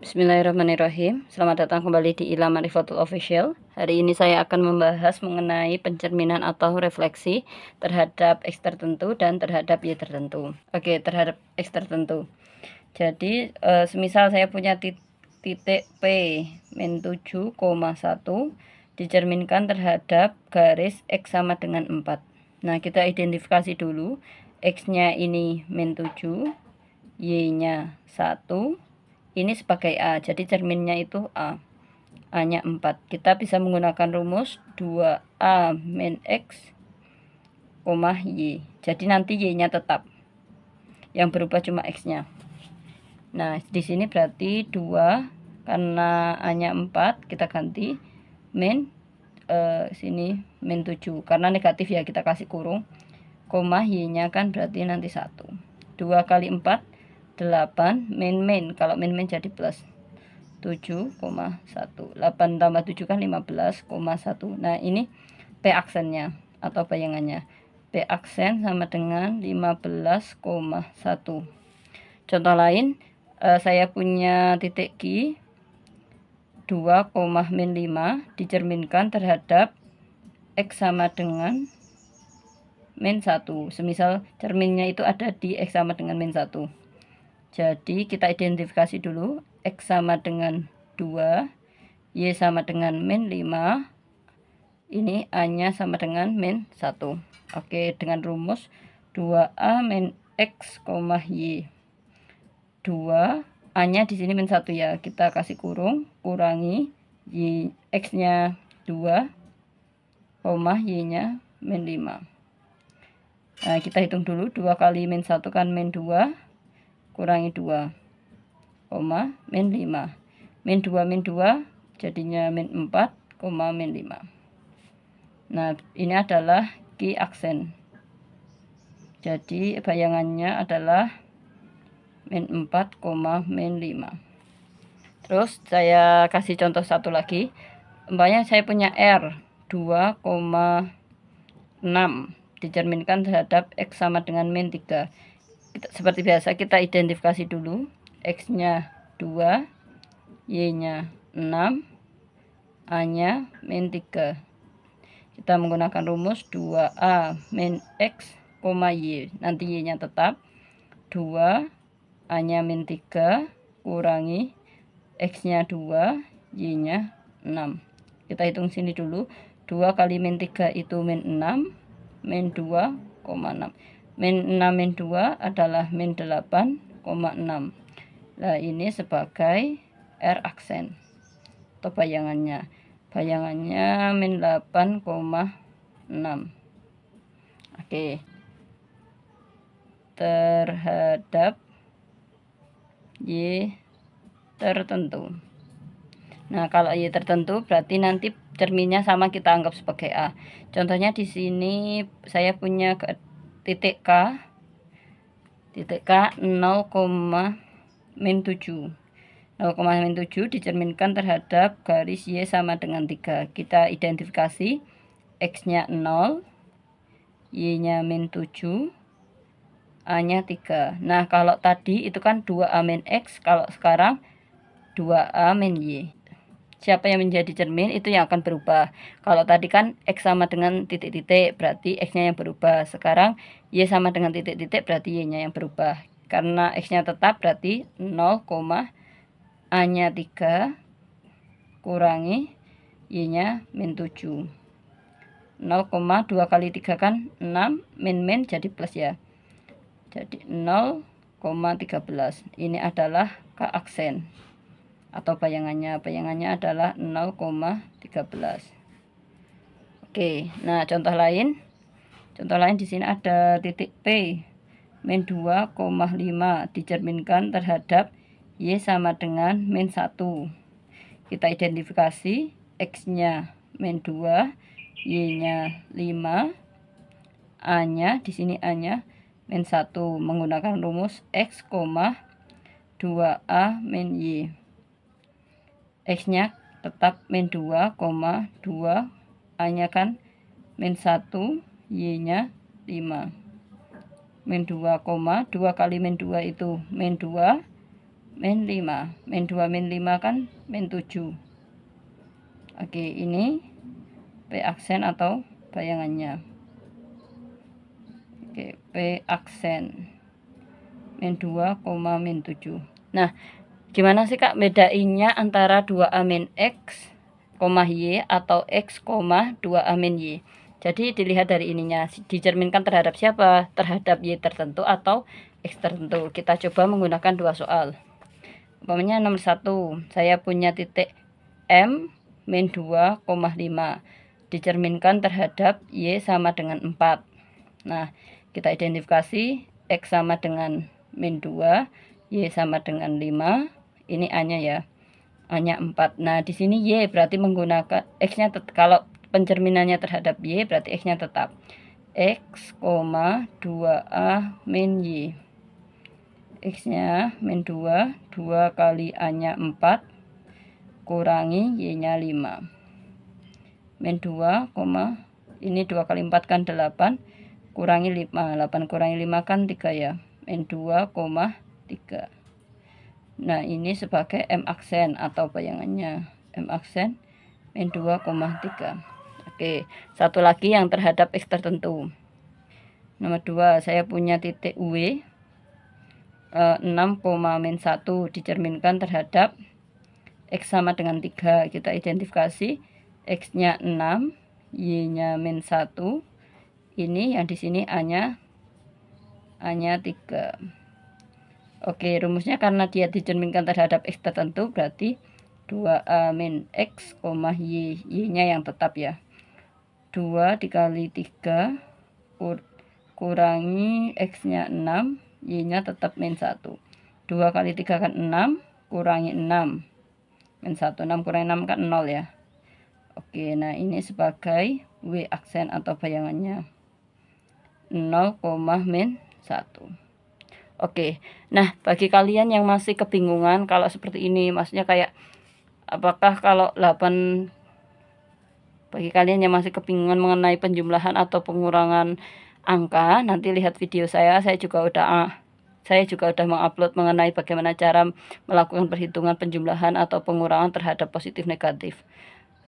Bismillahirrahmanirrahim. Selamat datang kembali di Ilham Marifatul Official. Hari ini saya akan membahas mengenai pencerminan atau refleksi terhadap X tertentu dan terhadap Y tertentu. Oke, terhadap X tertentu. Jadi, semisal saya punya titik P min 7,1 dicerminkan terhadap garis X sama dengan 4. Nah, kita identifikasi dulu. X-nya ini min 7, Y-nya 1. Ini sebagai A, jadi cerminnya itu A. A-nya 4. Kita bisa menggunakan rumus 2A min X, Y. Jadi nanti Y-nya tetap. Yang berubah cuma X-nya. Nah, di sini berarti 2, karena A-nya 4, kita ganti min, sini min 7. Karena negatif ya, kita kasih kurung. Y-nya kan berarti nanti 1. 2 kali 4, 8 min, kalau min jadi plus 7,1. 8 tambah 7 kan 15,1. Nah, ini P aksennya atau bayangannya. P aksen sama dengan 15,1. Contoh lain, saya punya titik Q 2, min 5 dicerminkan terhadap X sama dengan min 1. Semisal cerminnya itu ada di X sama dengan min 1. Jadi kita identifikasi dulu. X sama dengan 2, Y sama dengan min 5. Ini A-nya sama dengan min 1. Oke, dengan rumus 2A min X, Y. 2, A-nya di sini min 1 ya. Kita kasih kurung, kurangi Y, X-nya 2, Y-nya min 5. Nah, kita hitung dulu. 2 kali min 1 kan min 2. Kurangi 2, min 5. Min 2 jadinya min 4, min 5. Nah, ini adalah Q aksen. Jadi bayangannya adalah min 4, min 5. Terus saya kasih contoh satu lagi. Umpamanya saya punya R 2,6 dicerminkan terhadap X sama dengan min 3. Seperti biasa kita identifikasi dulu. X-nya 2, Y-nya 6, A-nya min 3. Kita menggunakan rumus 2A min X, Y. Nanti Y-nya tetap 2, A-nya min 3, kurangi X-nya 2, Y-nya 6. Kita hitung sini dulu. 2 kali min 3 itu min 6, min 2,6. Min 6 min 2 adalah min 8,6. Nah, ini sebagai R aksen atau bayangannya. Bayangannya min 8,6. Oke. Terhadap Y tertentu. Nah, kalau Y tertentu berarti nanti cerminnya sama, kita anggap sebagai A. Contohnya di sini saya punya titik K 0, min 7. 0, min 7 dicerminkan terhadap garis Y sama dengan 3. Kita identifikasi. X-nya 0, Y-nya min 7, A-nya 3. Nah, kalau tadi itu kan 2A min X, kalau sekarang 2A min Y. Siapa yang menjadi cermin itu yang akan berubah. Kalau tadi kan X sama dengan titik-titik, berarti X-nya yang berubah. Sekarang Y sama dengan titik-titik, berarti Y-nya yang berubah. Karena X-nya tetap, berarti 0, A-nya 3, kurangi Y-nya min 7. 0, 2 kali 3 kan 6, min jadi plus ya. Jadi 0,13. Ini adalah K aksen atau bayangannya. Bayangannya adalah 0,13. Oke, nah contoh lain. Contoh lain di sini ada titik P min 2,5 dicerminkan terhadap Y sama dengan min 1. Kita identifikasi. X-nya min 2, Y-nya 5, A-nya di sini A-nya min 1 menggunakan rumus X, 2A min Y. X-nya tetap min 2, 2, A-nya kan min 1, Y-nya 5. Min 2, 2 kali min 2 itu min 2, min 5. Min 2 min 5 kan min 7. Oke, ini P aksen atau bayangannya. Oke, P aksen min 2, min 7. Nah, gimana sih Kak bedainnya antara 2A min X, Y atau X, 2A min Y? Jadi dilihat dari ininya, dicerminkan terhadap siapa? Terhadap Y tertentu atau X tertentu. Kita coba menggunakan dua soal. Umpamanya nomor 1, saya punya titik M min 2, 5. Dicerminkan terhadap Y sama dengan 4. Nah, kita identifikasi X sama dengan min 2, Y sama dengan 5. Ini A-nya ya. A-nya 4. Nah, di sini Y berarti menggunakan X-nya, kalau pencerminannya terhadap Y berarti X-nya tetap X, 2A min Y. X-nya min 2, 2 kali A-nya 4, kurangi Y-nya 5. Min 2, ini 2 kali 4 kan 8, kurangi 5. 8 kurangi 5 kan 3 ya. Min 2, 3. Nah, ini sebagai M aksen atau bayangannya. M aksen min 2, 3. Oke, satu lagi yang terhadap X tertentu. Nomor 2, saya punya titik W 6, min 1 dicerminkan terhadap X sama dengan 3. Kita identifikasi X-nya 6, Y-nya min 1. Ini yang di sini A-nya 3. Oke, rumusnya karena dia dicerminkan terhadap X tertentu berarti 2A min X, Y. Y-nya yang tetap ya. 2 dikali 3 kurangi X-nya 6, Y-nya tetap min 1. 2 kali 3 kan 6, kurangi 6. Min 1, 6 kurangi 6 kan 0 ya. Oke, nah ini sebagai W aksen atau bayangannya. 0, min 1. Oke, nah bagi kalian yang masih kebingungan kalau seperti ini, maksudnya kayak apakah kalau 8, bagi kalian yang masih kebingungan mengenai penjumlahan atau pengurangan angka, nanti lihat video saya juga udah mengupload mengenai bagaimana cara melakukan perhitungan penjumlahan atau pengurangan terhadap positif negatif.